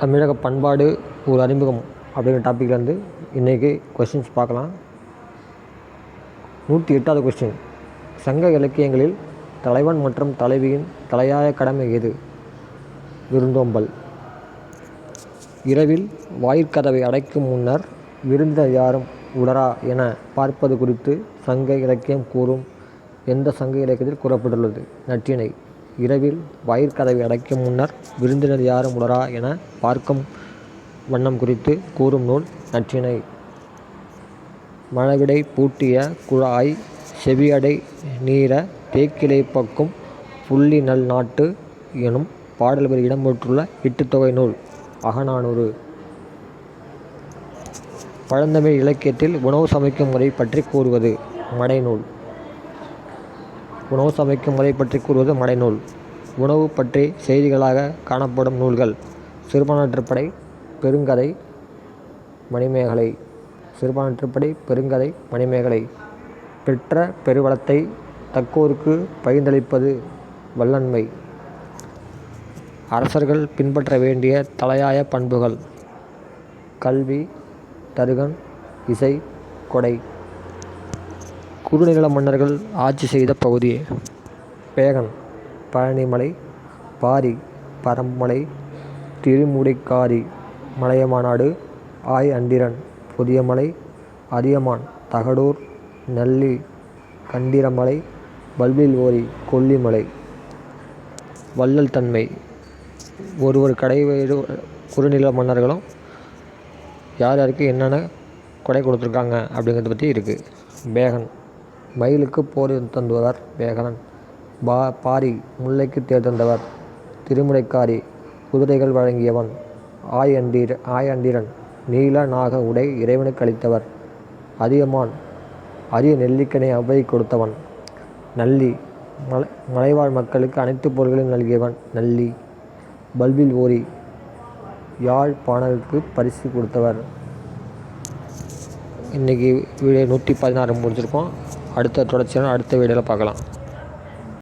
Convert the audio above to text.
தமிழக பண்பாடு ஒரு அறிமுகம் அப்படிங்கிற டாப்பிக்லேருந்து இன்றைக்கி கொஸ்டின்ஸ் பார்க்கலாம். 108வது கொஸ்டின். சங்க இலக்கியங்களில் தலைவன் மற்றும் தலைவியின் தலையாய கடமை எது? விருந்தோம்பல். இரவில் வாயிற்கதவை அடைக்கும் முன்னர் விருந்தினர் யாரும் உளரா என பார்ப்பது குறித்து சங்க இலக்கியம் கூறும் எந்த சங்க இலக்கியத்தில் கூறப்பட்டுள்ளது? நற்றிணை. இரவில் வாயிற்கதவை அடைக்கும் முன்னர் விருந்தினர் யாரும் உளரா என பார்க்கும் வண்ணம் குறித்து கூறும் நூல் நற்றிணை. மழவிடை பூட்டிய குழாய் செவியடை நீர தேக்கிலை பக்கும் புள்ளி நல் நாட்டு எனும் பாடல் வரி இடம்பெற்றுள்ள எட்டுத்தொகை நூல் அகநானூறு. பழந்தமிழ் இலக்கியத்தில் உணவு சமைக்கும் முறை பற்றி கூறுவது மடைநூல். உணவு சமைக்கும் முறை பற்றி கூறுவது மடைநூல். உணவு பற்றி செய்திகளாக காணப்படும் நூல்கள் சிறுபானாற்றுப்படை, பெருங்கதை, மணிமேகலை. சிறுபானாற்றுப்படை, பெருங்கதை, மணிமேகலை. பெற்ற பெருவளத்தை தக்கோருக்கு பகிர்ந்தளிப்பது வல்லன்மை. அரசர்கள் பின்பற்ற வேண்டிய தலையாய பண்புகள் கல்வி, தருகன், இசை, கொடை. குறுநில மன்னர்கள் ஆட்சி செய்த பகுதி பேகன் பழனிமலை, பாரி பரம்பமலை, திருமுடைக்காரி மலையமாநாடு, ஆய் அண்டிரன் புதியமலை, அதியமான் தகடூர், நல்லி கண்டிரமலை, பல்வில் ஓரி கொல்லிமலை. வள்ளல் தன்மை. ஒரு கடைவேறு குறுநில மன்னர்களும் யார் யாருக்கு என்னென்ன கொடை கொடுத்துருக்காங்க அப்படிங்கிறத பற்றி இருக்குது. பேகன் மயிலுக்கு போர் தந்துவர் பேகனன். பாரி முல்லைக்கு தேர் தந்தவர். திருமுடைக்காரி குதிரைகள் வழங்கியவன். ஆய் அண்டிரன் நீல நாக உடை இறைவனுக்கு அளித்தவர். அதியமான் அரிய நெல்லிக்கனை அவை கொடுத்தவன். நல்லி மலைவாழ் மக்களுக்கு அனைத்து பொருள்களையும் நல்கியவன் நல்லி. பல்வில் ஓரி யாழ்ப்பாணருக்கு பரிசு கொடுத்தவர். இன்றைக்கி வீடியோ 116 முடிச்சிருக்கோம். அடுத்த தொடர்ச்சியான அடுத்த வீடியோவில் பார்க்கலாம்.